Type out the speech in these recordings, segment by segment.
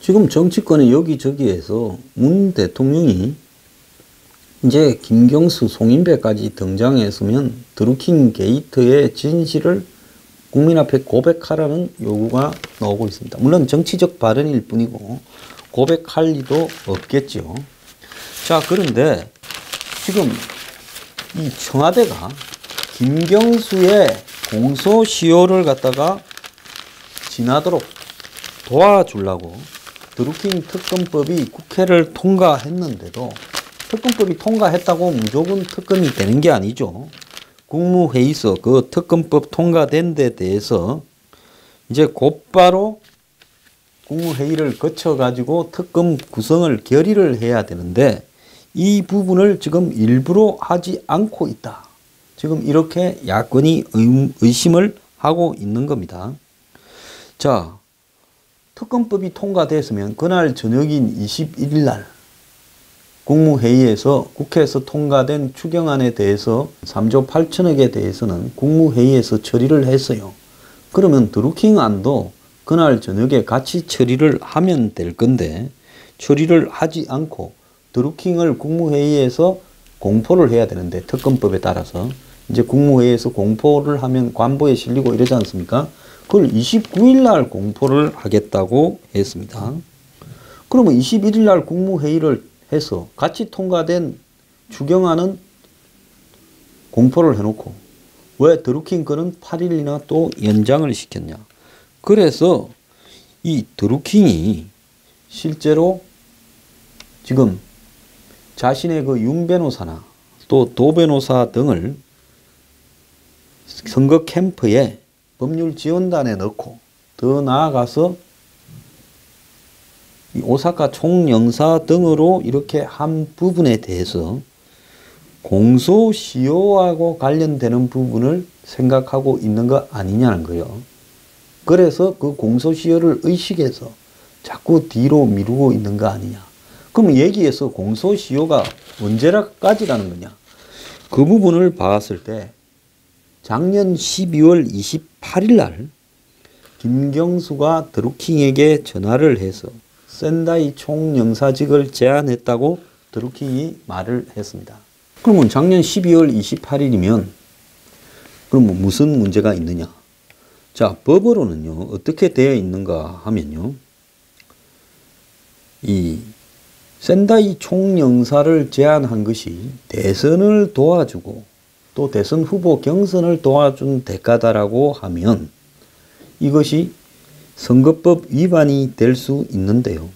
지금 정치권의 여기저기에서 문 대통령이 이제 김경수, 송인배까지 등장했으면 드루킹 게이트의 진실을 국민 앞에 고백하라는 요구가 나오고 있습니다. 물론 정치적 발언일 뿐이고 고백할 리도 없겠죠. 자, 그런데 지금 이 청와대가 김경수의 공소시효를 갖다가 지나도록 도와주려고 드루킹 특검법이 국회를 통과했는데도 특검법이 통과했다고 무조건 특검이 되는 게 아니죠. 국무회의에서 그 특검법 통과된 데 대해서 이제 곧바로 국무회의를 거쳐가지고 특검 구성을 결의를 해야 되는데 이 부분을 지금 일부러 하지 않고 있다. 지금 이렇게 야권이 의심을 하고 있는 겁니다. 자, 특검법이 통과됐으면 그날 저녁인 21일 날 국무회의에서 국회에서 통과된 추경안에 대해서 3조 8천억에 대해서는 국무회의에서 처리를 했어요. 그러면 드루킹 안도 그날 저녁에 같이 처리를 하면 될 건데 처리를 하지 않고 드루킹을 국무회의에서 공포를 해야 되는데 특검법에 따라서 이제 국무회의에서 공포를 하면 관보에 실리고 이러지 않습니까? 그걸 29일 날 공포를 하겠다고 했습니다. 그러면 21일 날 국무회의를 해서 같이 통과된 추경안은 공포를 해놓고 왜 드루킹 거는 8일이나 또 연장을 시켰냐. 그래서 이 드루킹이 실제로 지금 자신의 그 윤 변호사나 또 도 변호사 등을 선거 캠프에 법률 지원단에 넣고 더 나아가서 이 오사카 총영사 등으로 이렇게 한 부분에 대해서 공소시효하고 관련되는 부분을 생각하고 있는 거 아니냐는 거예요. 그래서 그 공소시효를 의식해서 자꾸 뒤로 미루고 있는 거 아니냐. 그럼 얘기해서 공소시효가 언제까지라는 거냐. 그 부분을 봤을 때 작년 12월 28일 날 김경수가 드루킹에게 전화를 해서 센다이 총영사직을 제안했다고 드루킹이 말을 했습니다. 그러면 작년 12월 28일이면 그럼 무슨 문제가 있느냐. 자, 법으로는요 어떻게 되어 있는가 하면요 이 센다이 총영사를 제안한 것이 대선을 도와주고 또 대선 후보 경선을 도와준 대가다라고 하면 이것이 선거법 위반이 될 수 있는데요.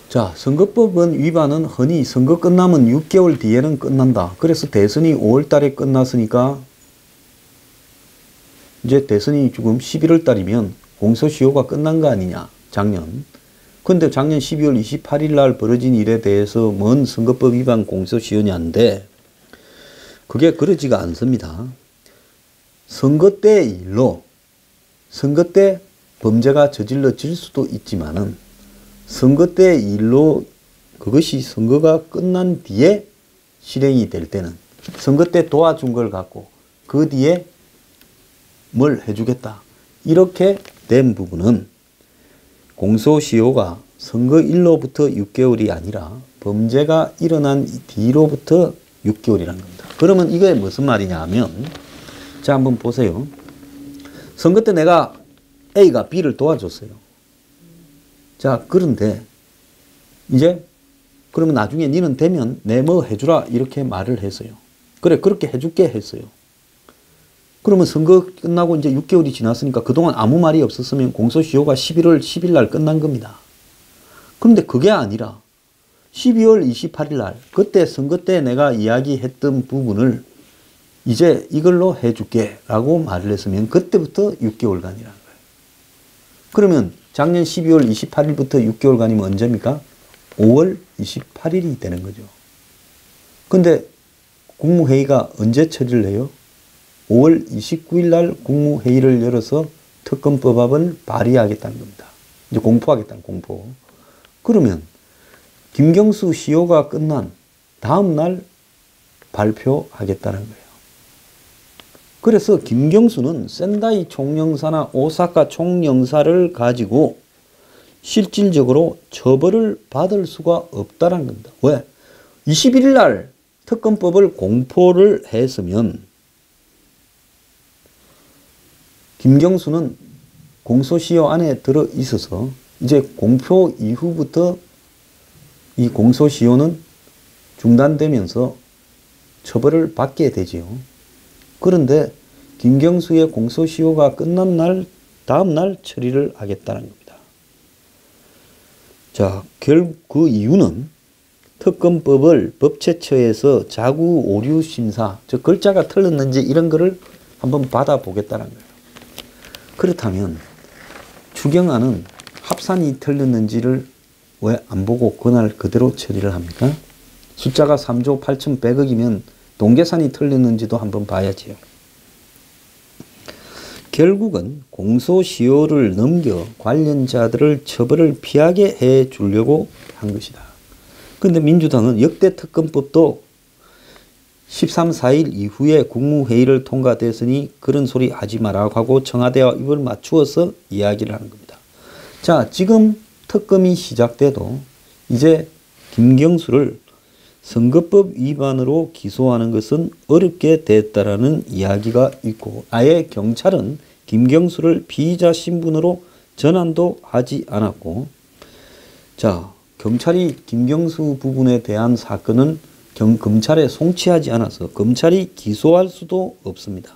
자, 선거법은 위반은 흔히 선거 끝나면 6개월 뒤에는 끝난다. 그래서 대선이 5월 달에 끝났으니까 이제 대선이 지금 11월 달이면 공소시효가 끝난 거 아니냐, 작년. 근데 작년 12월 28일 날 벌어진 일에 대해서 뭔 선거법 위반 공소시효냐인데 그게 그러지가 않습니다. 선거 때 일로 선거 때 범죄가 저질러질 수도 있지만은 선거 때 일로 그것이 선거가 끝난 뒤에 실행이 될 때는 선거 때 도와준 걸 갖고 그 뒤에 뭘 해주겠다. 이렇게 된 부분은 공소시효가 선거일로부터 6개월이 아니라 범죄가 일어난 뒤로부터 6개월이라는 겁니다. 그러면 이게 무슨 말이냐 하면 자, 한번 보세요. 선거 때 내가 A가 B를 도와줬어요. 자, 그런데 이제 그러면 나중에 니는 되면 내 뭐 해주라 이렇게 말을 했어요. 그래, 그렇게 해줄게 했어요. 그러면 선거 끝나고 이제 6개월이 지났으니까 그동안 아무 말이 없었으면 공소시효가 11월 10일 날 끝난 겁니다. 그런데 그게 아니라 12월 28일 날 그때 선거 때 내가 이야기했던 부분을 이제 이걸로 해줄게 라고 말을 했으면 그때부터 6개월간이라는 거예요. 그러면 작년 12월 28일부터 6개월간이면 언제입니까? 5월 28일이 되는 거죠. 근데 국무회의가 언제 처리를 해요? 5월 29일 날 국무회의를 열어서 특검법안을 발의하겠다는 겁니다. 이제 공포하겠다는 공포. 그러면 김경수 시효가 끝난 다음 날 발표하겠다는 거예요. 그래서 김경수는 센다이 총영사나 오사카 총영사를 가지고 실질적으로 처벌을 받을 수가 없다는 겁니다. 왜? 21일 날 특검법을 공포를 했으면 김경수는 공소시효 안에 들어 있어서 이제 공표 이후부터 이 공소시효는 중단되면서 처벌을 받게 되지요. 그런데 김경수의 공소시효가 끝난 날 다음 날 처리를 하겠다는 겁니다. 자, 결국 그 이유는 특검법을 법제처에서 자구 오류 심사, 즉 글자가 틀렸는지 이런 거를 한번 받아보겠다는 거예요. 그렇다면 추경안은 합산이 틀렸는지를 왜 안 보고 그날 그대로 처리를 합니까? 숫자가 3조 8,100억이면 동계산이 틀렸는지도 한번 봐야지요. 결국은 공소시효를 넘겨 관련자들을 처벌을 피하게 해 주려고 한 것이다. 그런데 민주당은 역대 특검법도 13, 4일 이후에 국무회의를 통과됐으니 그런 소리 하지 마라고 하고 청와대와 입을 맞추어서 이야기를 하는 겁니다. 자, 지금 특검이 시작돼도 이제 김경수를 선거법 위반으로 기소하는 것은 어렵게 됐다라는 이야기가 있고, 아예 경찰은 김경수를 피의자 신분으로 전환도 하지 않았고, 자, 경찰이 김경수 부분에 대한 사건은 검찰에 송치하지 않아서 검찰이 기소할 수도 없습니다.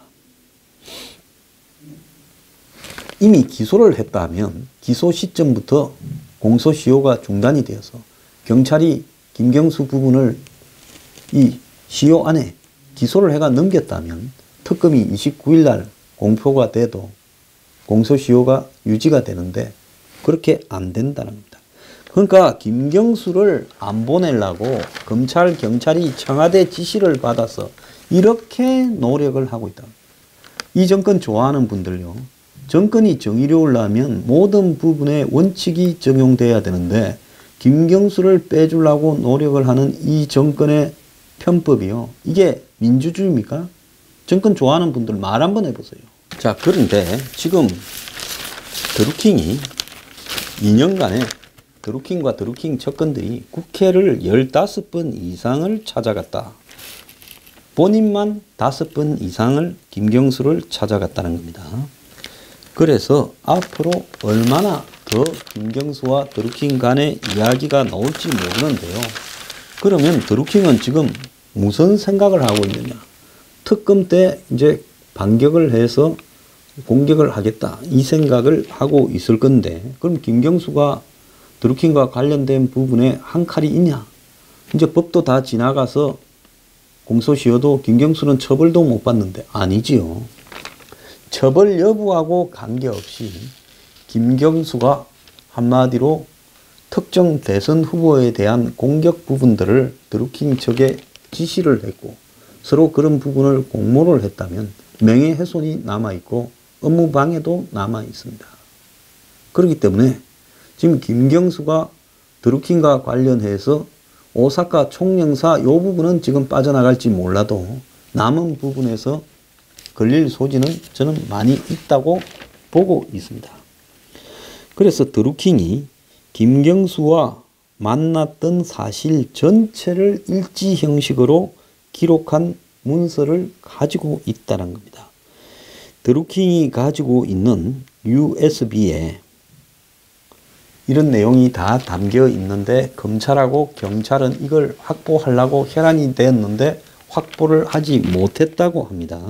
이미 기소를 했다 하면 기소 시점부터 공소시효가 중단이 되어서 경찰이 김경수 부분을 이 시효 안에 기소를 해가 넘겼다면 특검이 29일 날 공표가 돼도 공소시효가 유지가 되는데 그렇게 안 된다는 겁니다. 그러니까 김경수를 안 보내려고 검찰, 경찰이 청와대 지시를 받아서 이렇게 노력을 하고 있다. 이 정권 좋아하는 분들요. 정권이 정의로우려면 모든 부분에 원칙이 적용돼야 되는데 김경수를 빼주려고 노력을 하는 이 정권의 편법이요. 이게 민주주의입니까? 정권 좋아하는 분들 말 한번 해보세요. 자, 그런데 지금 드루킹이 2년간에 드루킹과 드루킹 측근들이 국회를 15번 이상을 찾아갔다. 본인만 5번 이상을 김경수를 찾아갔다는 겁니다. 그래서 앞으로 얼마나 더 김경수와 드루킹 간의 이야기가 나올지 모르는데요. 그러면 드루킹은 지금 무슨 생각을 하고 있느냐. 특검 때 이제 반격을 해서 공격을 하겠다. 이 생각을 하고 있을 건데, 그럼 김경수가 드루킹과 관련된 부분에 한 칼이 있냐? 이제 법도 다 지나가서 공소시효도 김경수는 처벌도 못 받는데 아니지요. 처벌 여부하고 관계없이 김경수가 한마디로 특정 대선 후보에 대한 공격 부분들을 드루킹 측에 지시를 했고 서로 그런 부분을 공모를 했다면 명예훼손이 남아있고 업무방해도 남아있습니다. 그렇기 때문에 지금 김경수가 드루킹과 관련해서 오사카 총영사 이 부분은 지금 빠져나갈지 몰라도 남은 부분에서 걸릴 소지는 저는 많이 있다고 보고 있습니다. 그래서 드루킹이 김경수와 만났던 사실 전체를 일지 형식으로 기록한 문서를 가지고 있다는 겁니다. 드루킹이 가지고 있는 USB에 이런 내용이 다 담겨 있는데 검찰하고 경찰은 이걸 확보하려고 혈안이 되었는데 확보를 하지 못했다고 합니다.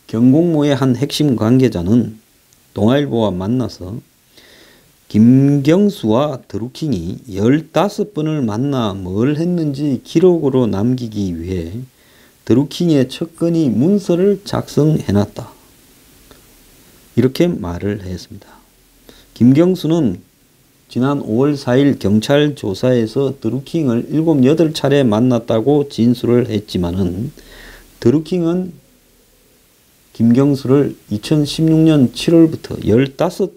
경공모의 한 핵심 관계자는 동아일보와 만나서 김경수와 드루킹이 15번을 만나 뭘 했는지 기록으로 남기기 위해 드루킹의 측근이 문서를 작성해놨다. 이렇게 말을 했습니다. 김경수는 지난 5월 4일 경찰 조사에서 드루킹을 7, 8차례 만났다고 진술을 했지만은 드루킹은 김경수를 2016년 7월부터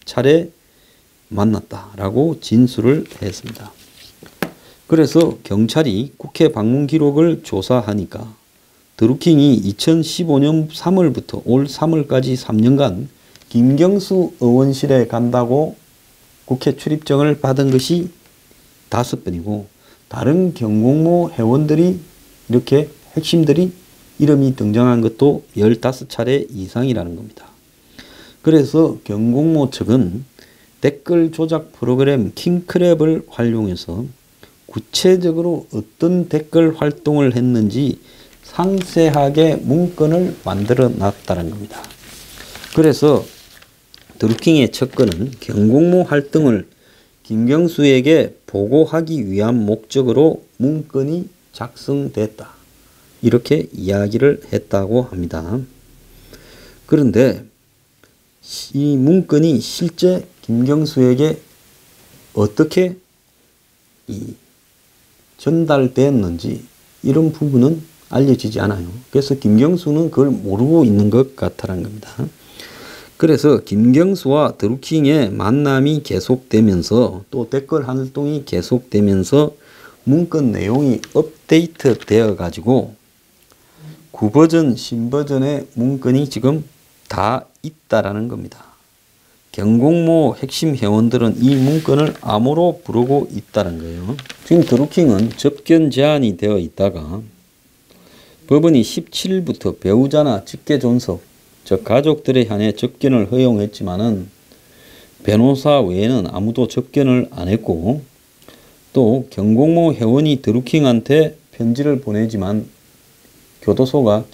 15차례 만났다라고 진술을 했습니다. 그래서 경찰이 국회 방문 기록을 조사하니까 드루킹이 2015년 3월부터 올 3월까지 3년간 김경수 의원실에 간다고 국회 출입증을 받은 것이 5번이고 다른 경공모 회원들이 이렇게 핵심들이 이름이 등장한 것도 15차례 이상이라는 겁니다. 그래서 경공모 측은 댓글 조작 프로그램 킹크랩을 활용해서 구체적으로 어떤 댓글 활동을 했는지 상세하게 문건을 만들어 놨다는 겁니다. 그래서 드루킹의 첫 건은 경공모 활동을 김경수에게 보고하기 위한 목적으로 문건이 작성됐다. 이렇게 이야기를 했다고 합니다. 그런데 이 문건이 실제 김경수에게 어떻게 전달되었는지 이런 부분은 알려지지 않아요. 그래서 김경수는 그걸 모르고 있는 것 같다는 겁니다. 그래서 김경수와 드루킹의 만남이 계속되면서 또 댓글 활동이 계속되면서 문건 내용이 업데이트 되어 가지고 9버전, 신버전의 문건이 지금 다 있다라는 겁니다. 경공모 핵심 회원들은 이 문건을 암호로 부르고 있다는 거예요. 지금 드루킹은 접견 제한이 되어 있다가 법원이 17일부터 배우자나 직계존속, 즉 가족들에 한해 접견을 허용했지만은 변호사 외에는 아무도 접견을 안 했고 또 경공모 회원이 드루킹한테 편지를 보내지만 교도소가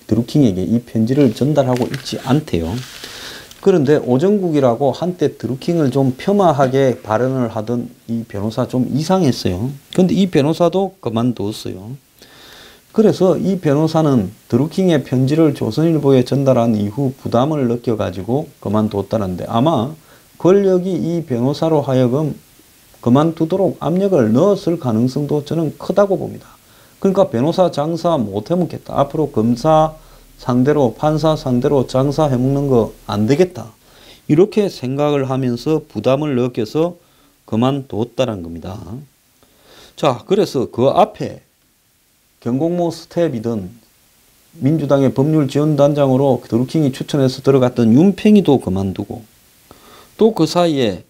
드루킹에게 이 편지를 전달하고 있지 않대요. 그런데 오정국이라고 한때 드루킹을 좀 폄하하게 발언을 하던 이 변호사 좀 이상했어요. 그런데 이 변호사도 그만두었어요. 그래서 이 변호사는 드루킹의 편지를 조선일보에 전달한 이후 부담을 느껴가지고 그만뒀다는데 아마 권력이 이 변호사로 하여금 그만두도록 압력을 넣었을 가능성도 저는 크다고 봅니다. 그러니까 변호사 장사 못 해먹겠다. 앞으로 검사 상대로 판사 상대로 장사해먹는 거 안 되겠다. 이렇게 생각을 하면서 부담을 느껴서 그만뒀다는 겁니다. 자, 그래서 그 앞에 경공모 스텝이든 민주당의 법률지원단장으로 드루킹이 추천해서 들어갔던 윤팽이도 그만두고 또 그 사이에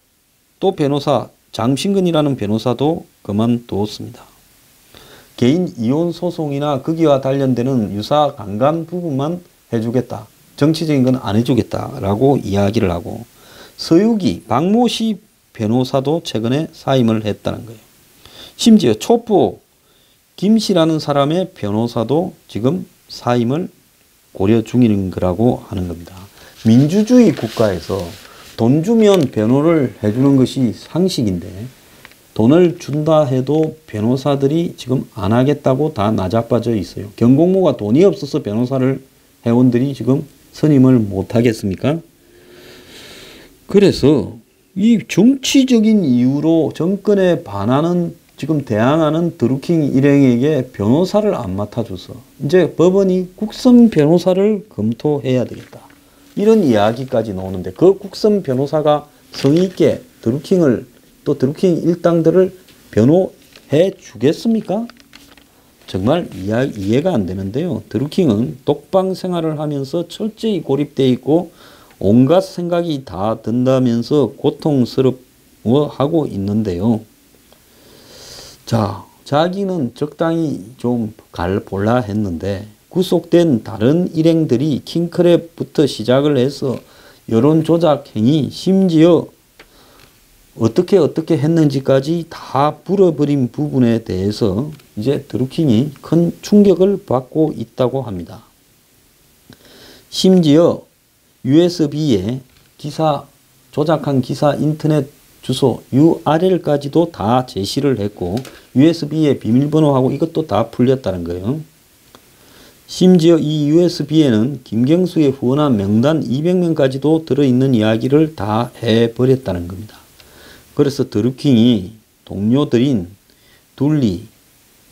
또 변호사 장신근이라는 변호사도 그만두었습니다. 개인 이혼 소송이나 거기와 관련되는 유사 강간 부분만 해주겠다. 정치적인 건 안 해주겠다라고 이야기를 하고 서유기 박모씨 변호사도 최근에 사임을 했다는 거예요. 심지어 촛보 김씨라는 사람의 변호사도 지금 사임을 고려 중인 거라고 하는 겁니다. 민주주의 국가에서 돈 주면 변호를 해주는 것이 상식인데 돈을 준다 해도 변호사들이 지금 안 하겠다고 다 나자빠져 있어요. 경공모가 돈이 없어서 변호사를 회원들이 지금 선임을 못 하겠습니까? 그래서 이 정치적인 이유로 정권에 반하는 지금 대항하는 드루킹 일행에게 변호사를 안 맡아줘서 이제 법원이 국선 변호사를 검토해야 되겠다. 이런 이야기까지 나오는데 그 국선 변호사가 성의 있게 드루킹을 또 드루킹 일당들을 변호해 주겠습니까? 정말 이해가 안 되는데요. 드루킹은 독방 생활을 하면서 철저히 고립되어 있고 온갖 생각이 다 든다면서 고통스러워하고 있는데요. 자, 자기는 적당히 좀 갈볼라 했는데 구속된 다른 일행들이 킹크랩부터 시작을 해서 여론조작 행위 심지어 어떻게 했는지까지 다 불어버린 부분에 대해서 이제 드루킹이 큰 충격을 받고 있다고 합니다. 심지어 USB에 조작한 기사 인터넷 주소 URL까지도 다 제시를 했고 USB의 비밀번호하고 이것도 다 풀렸다는 거예요. 심지어 이 USB에는 김경수의 후원한 명단 200명까지도 들어있는 이야기를 다 해버렸다는 겁니다. 그래서 드루킹이 동료들인 둘리,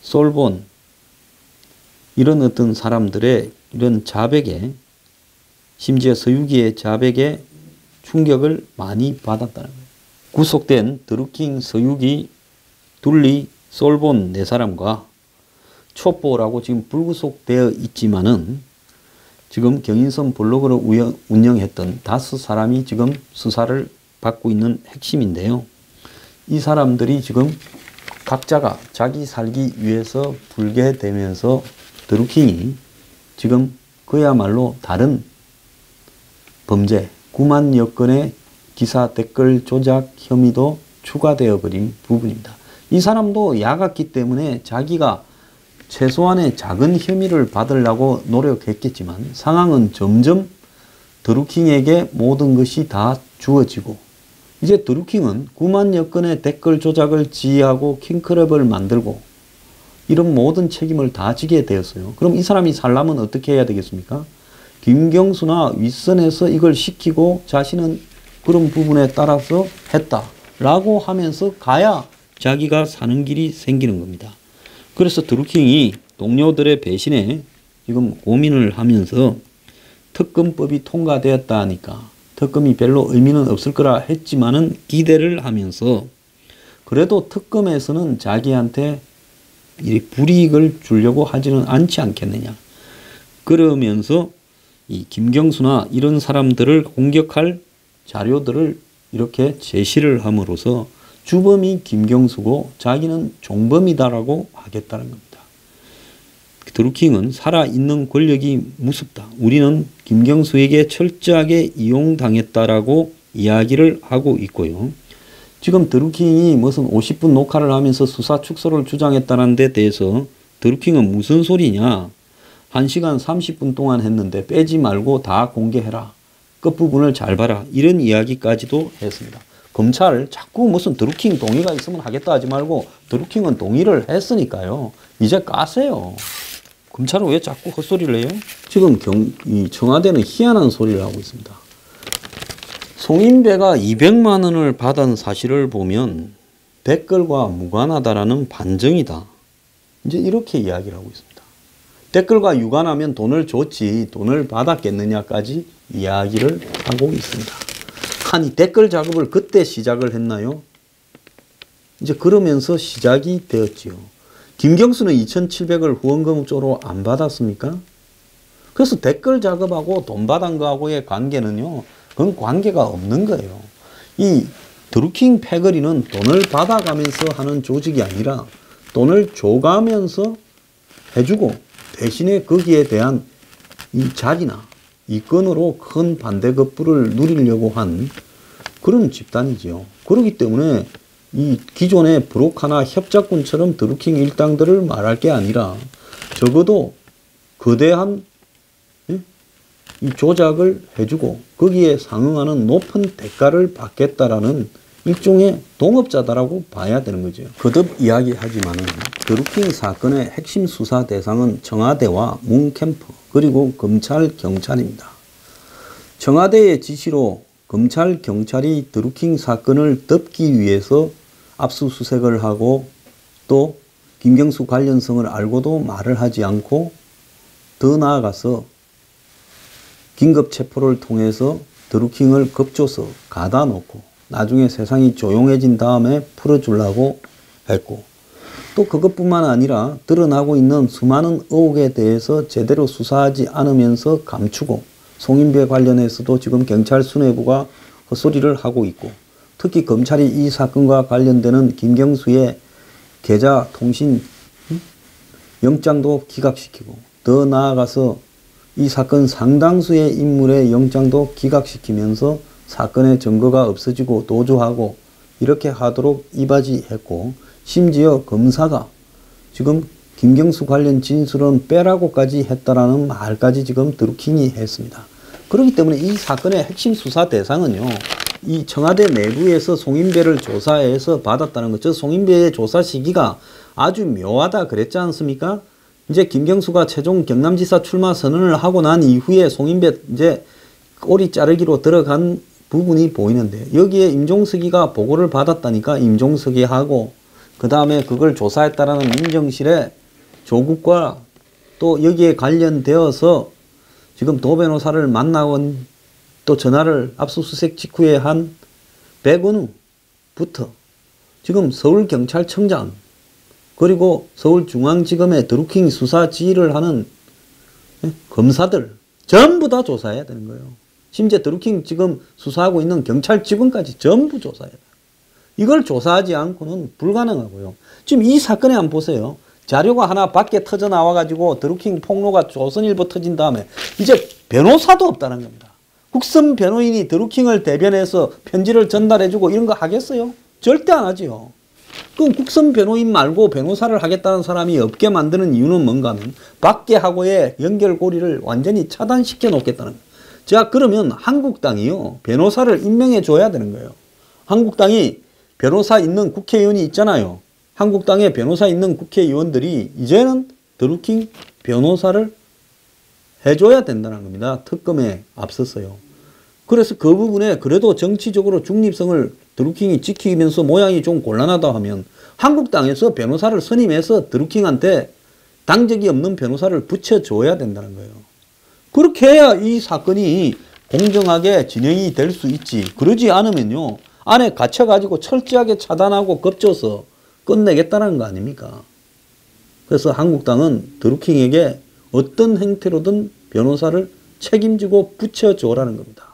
솔본 이런 어떤 사람들의 이런 자백에 심지어 서유기의 자백에 충격을 많이 받았다는 거예요. 구속된 드루킹, 서유기, 둘리, 솔본 네 사람과 촛보라고 지금 불구속되어 있지만은 지금 경인선 블로그를 운영했던 5사람이 지금 수사를 받고 있는 핵심인데요. 이 사람들이 지금 각자가 자기 살기 위해서 불개되면서 드루킹이 지금 그야말로 다른 범죄 9만여 건의 기사 댓글 조작 혐의도 추가되어 버린 부분입니다. 이 사람도 야갔기 때문에 자기가 최소한의 작은 혐의를 받으려고 노력했겠지만 상황은 점점 드루킹에게 모든 것이 다 주어지고 이제 드루킹은 9만여 건의 댓글 조작을 지휘하고 킹크랩을 만들고 이런 모든 책임을 다 지게 되었어요. 그럼 이 사람이 살려면 어떻게 해야 되겠습니까? 김경수나 윗선에서 이걸 시키고 자신은 그런 부분에 따라서 했다라고 하면서 가야 자기가 사는 길이 생기는 겁니다. 그래서 드루킹이 동료들의 배신에 지금 고민을 하면서 특검법이 통과되었다 하니까 특검이 별로 의미는 없을 거라 했지만은 기대를 하면서 그래도 특검에서는 자기한테 이 불이익을 주려고 하지는 않지 않겠느냐. 그러면서 이 김경수나 이런 사람들을 공격할 자료들을 이렇게 제시를 함으로써 주범이 김경수고 자기는 종범이다라고 하겠다는 겁니다. 드루킹은 살아있는 권력이 무섭다. 우리는 김경수에게 철저하게 이용당했다라고 이야기를 하고 있고요. 지금 드루킹이 무슨 50분 녹화를 하면서 수사 축소를 주장했다는 데 대해서 드루킹은 무슨 소리냐. 1시간 30분 동안 했는데 빼지 말고 다 공개해라. 끝부분을 잘 봐라. 이런 이야기까지도 했습니다. 검찰 자꾸 무슨 드루킹 동의가 있으면 하겠다 하지 말고 드루킹은 동의를 했으니까요. 이제 까세요. 검찰은 왜 자꾸 헛소리를 해요? 지금 이 청와대는 희한한 소리를 하고 있습니다. 송인배가 200만 원을 받은 사실을 보면 댓글과 무관하다라는 반증이다. 이제 이렇게 이야기를 하고 있습니다. 댓글과 유관하면 돈을 줬지 돈을 받았겠느냐까지 이야기를 하고 있습니다. 아니 댓글 작업을 그때 시작을 했나요? 이제 그러면서 시작이 되었지요. 김경수는 2,700을 후원금 쪽으로 안 받았습니까? 그래서 댓글 작업하고 돈 받은 거하고의 관계는요. 그건 관계가 없는 거예요. 이 드루킹 패거리는 돈을 받아가면서 하는 조직이 아니라 돈을 줘가면서 해주고 대신에 거기에 대한 이 자리나 이권으로 큰 반대급부를 누리려고 한 그런 집단이지요. 그렇기 때문에 이 기존의 브로카나 협작군처럼 드루킹 일당들을 말할 게 아니라 적어도 거대한 이 조작을 해주고 거기에 상응하는 높은 대가를 받겠다라는 일종의 동업자다라고 봐야 되는 거죠. 거듭 이야기하지만은 드루킹 사건의 핵심 수사 대상은 청와대와 문캠프 그리고 검찰 경찰입니다. 청와대의 지시로 검찰 경찰이 드루킹 사건을 덮기 위해서 압수수색을 하고 또 김경수 관련성을 알고도 말을 하지 않고 더 나아가서 긴급체포를 통해서 드루킹을 겁줘서 가다 놓고 나중에 세상이 조용해진 다음에 풀어주려고 했고 또 그것뿐만 아니라 드러나고 있는 수많은 의혹에 대해서 제대로 수사하지 않으면서 감추고 송인배 관련해서도 지금 경찰 수뇌부가 헛소리를 하고 있고 특히 검찰이 이 사건과 관련되는 김경수의 계좌 통신 영장도 기각시키고 더 나아가서 이 사건 상당수의 인물의 영장도 기각시키면서 사건의 증거가 없어지고 도주하고 이렇게 하도록 이바지했고 심지어 검사가 지금 김경수 관련 진술은 빼라고까지 했다라는 말까지 지금 드루킹이 했습니다. 그렇기 때문에 이 사건의 핵심 수사 대상은요. 이 청와대 내부에서 송인배를 조사해서 받았다는 것. 저 송인배의 조사 시기가 아주 묘하다 그랬지 않습니까? 이제 김경수가 최종 경남지사 출마 선언을 하고 난 이후에 송인배 이제 꼬리 자르기로 들어간 부분이 보이는데 여기에 임종석이가 보고를 받았다니까 임종석이 하고 그 다음에 그걸 조사했다라는 민정실에 조국과 또 여기에 관련되어서 지금 도 변호사를 만나온 또 전화를 압수수색 직후에 한 백운우부터 지금 서울경찰청장 그리고 서울중앙지검의 드루킹 수사 지휘를 하는 검사들 전부 다 조사해야 되는 거예요. 심지어 드루킹 지금 수사하고 있는 경찰 직원까지 전부 조사해야 돼요. 이걸 조사하지 않고는 불가능하고요. 지금 이 사건에 한번 보세요. 자료가 하나 밖에 터져 나와가지고 드루킹 폭로가 조선일보 터진 다음에 이제 변호사도 없다는 겁니다. 국선 변호인이 드루킹을 대변해서 편지를 전달해주고 이런 거 하겠어요? 절대 안 하지요. 그럼 국선 변호인 말고 변호사를 하겠다는 사람이 없게 만드는 이유는 뭔가 하면 밖에 하고의 연결고리를 완전히 차단시켜 놓겠다는 거예요. 자, 그러면 한국당이요, 변호사를 임명해 줘야 되는 거예요. 한국당이 변호사 있는 국회의원이 있잖아요. 한국당에 변호사 있는 국회의원들이 이제는 드루킹 변호사를 해줘야 된다는 겁니다. 특검에 앞섰어요. 그래서 그 부분에 그래도 정치적으로 중립성을 드루킹이 지키면서 모양이 좀 곤란하다 하면 한국당에서 변호사를 선임해서 드루킹한테 당적이 없는 변호사를 붙여줘야 된다는 거예요. 그렇게 해야 이 사건이 공정하게 진행이 될 수 있지. 그러지 않으면요, 안에 갇혀가지고 철저하게 차단하고 겁줘서 끝내겠다는 거 아닙니까? 그래서 한국당은 드루킹에게 어떤 형태로든 변호사를 책임지고 붙여줘라는 겁니다.